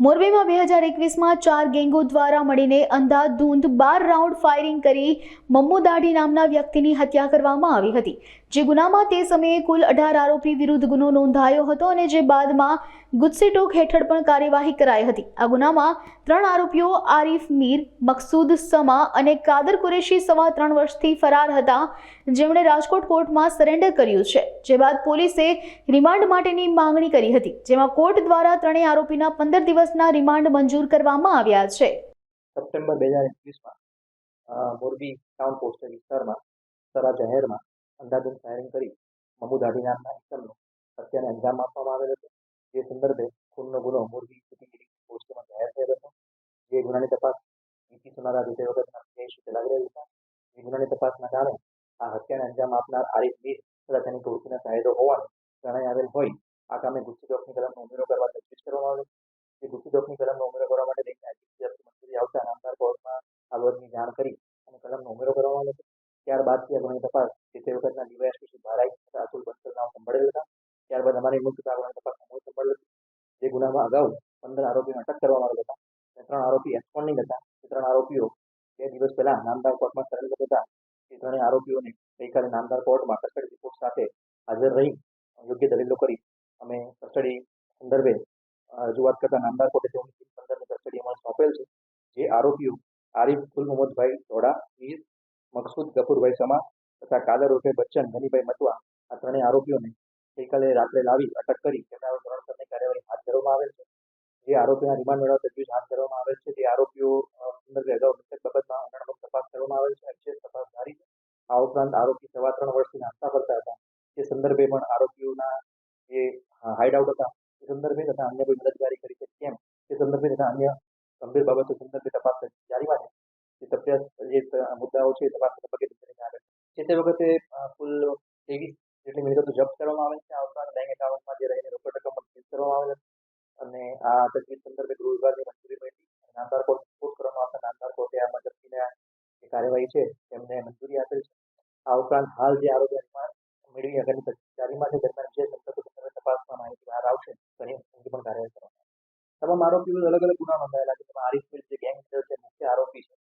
મોરબીમાં 2021માં 4 ગેંગો દ્વારા મળીને અંધાધૂંધ 12 રાઉન્ડ ફાયરિંગ કરી મમ્મુ દાઢી નામના વ્યક્તિની હત્યા કરવામાં આવી હતી। જે ગુનામાં તે સમયે કુલ 18 આરોપી વિરુદ્ધ ગુનો નોંધાયો હતો અને જે બાદમાં ગુજસીટોક હેઠળ પણ કાર્યવાહી કરાઈ હતી। આ ગુનામાં 3 આરોપીઓ આરિફ મીર, મકસૂદ સમા અને કાદર કુરેશી સવા 3 વર્ષથી ફરાર હતા, જેમણે રાજકોટ કોર્ટમાં સરેન્ડર કર્યું છે। જે બાદ પોલીસે રિમાન્ડ માટેની માંગણી કરી હતી, જેમાં કોર્ટ દ્વારા ત્રણેય આરોપીના 15 દિવસના રિમાન્ડ મંજૂર કરવામાં આવ્યા છે। સપ્ટેમ્બર 2021માં મોરબી ટાઉન પોસ્ટ વિસ્તારમાં સરા જાહેરમાં અંધાધૂંધ ફાયરિંગ કરી મમ્મુ દાઢી નામના ઇસમને હત્યાને અંજામ આપવામાં આવેલ હતો। જે સંદર્ભે ખૂનનો ગુનો મોરબી સિટી પોસ્ટમાં જાહેર થયેલ હતો। જે ગુનાની તપાસ નીતિ સુનારા રીતે વખતના પીઆઈ ચાલી રહેલ હતા। જે ગુનાની તપાસના કારણે આ હત્યાને અંજામ આપનાર આરિફ મીર તથા તેની ટોળકીના સાહેદો હોવાનું જણાઈ આવેલ હોય આ કામે ગુજસીટોકની કલમનો ઉમેરો કરવા તજવીજ કરવામાં આવેલ। જે ગુજસીટોકની કલમનો ઉમેરો કરવા માટે લઈને મંજૂરી આવતા નામદાર કોર્ટમાં આ બાબતની જાણ કરી અને કલમનો ઉમેરો કરવામાં આવ્યો હતો। ત્યારબાદથી આ ગુનાની તપાસ તે વખતના ડીવાયએસપી શ્રી ભારાઈ તથા અતુલ બંસલના સંભાળેલ હતા। ત્યારબાદ અમારી મુખ્ય આ ગુનાની તપાસમાં હું સંભાળેલ હતી। જે ગુનામાં અગાઉ 15 આરોપીઓને અટક કરવામાં આવેલ હતા અને 3 આરોપી એબ્સકોન્ડિંગ હતા। તે 3 આરોપીઓ 2 દિવસ પહેલા નામદાર કોર્ટમાં સરેન્ડર હતા। તે ત્રણેય આરોપીઓને ગઈકાલે નામદાર કોર્ટમાં કસ્ટડી રિપોર્ટ સાથે હાજર રહી યોગ્ય દલીલો કરી અમે કસ્ટડી સંદર્ભે રજૂઆત કરતા નામદાર કોર્ટે તેઓની 15ની કસ્ટડી અમને સોંપેલ છે। જે આરોપીઓ આરિફ ગુલ મોહમ્મદભાઈ ધોડા મીર, મકસૂદ ગફુરભાઈ સમા તથા કાદર ઉર્ફે બચ્ચન ગનીભાઈ મતવા આ ત્રણેય આરોપીઓને ગઈકાલે રાત્રે લાવી અટક કરી તેમના ધોરણસરની કાર્યવાહી હાથ ધરવામાં આવેલ છે। જે આરોપીના રિમાન્ડ મેળવવા તજવીજ હાથ ધરવામાં આવેલ છે। તે આરોપીઓ સંદર્ભે અગાઉ મૃતક બાબતમાં ઊંડાણપૂર્વક તપાસ કરવામાં આવેલ છે, વિશેષ તપાસ જારી છે। આ ઉપરાંત આરોપી સવા 3 વર્ષથી નાસ્તા કરતા હતા તે સંદર્ભે પણ આરોપીઓના જે હાઇડ આઉટ હતા તે સંદર્ભે તથા અન્ય કોઈ મદદગારી કરી છે કેમ તે સંદર્ભે તથા અન્ય ગંભીર બાબતો સંદર્ભે તપાસ જારીમાં છે। જે તપાસ જે મુદ્દાઓ છે તપાસ તબક્કે કરીને આવે છે। તે વખતે કુલ 23 જેટલી મિલકતો જપ્ત કરવામાં આવેલ છે। આ ઉપરાંત બેંક એકાઉન્ટમાં જે રહીને રોકડ રકમ સીઝ કરવામાં આવેલ અને આ તજવીજ સંદર્ભે ગૃહ વિભાગની મંજૂરી મળી નામદાર કોર્ટ રિપોર્ટ કરવામાં આવતા નામદાર કોર્ટે આ મુજબની જે કાર્યવાહી છે તેમને મંજૂરી આપેલ છે। આ ઉપરાંત હાલ જે આરોપી મેળવી આગળની જારીમાં છે દરમિયાન જે સંદર્ભે તપાસમાં માહિતી બહાર આવશે તેની અંગે પણ કાર્યવાહી કરવામાં આવશે। તમામ આરોપીઓ અલગ અલગ ગુના નોંધાયેલા છે। તેમાં આરિફ મીર જે ગેંગ લીડર છે, મુખ્ય આરોપી છે,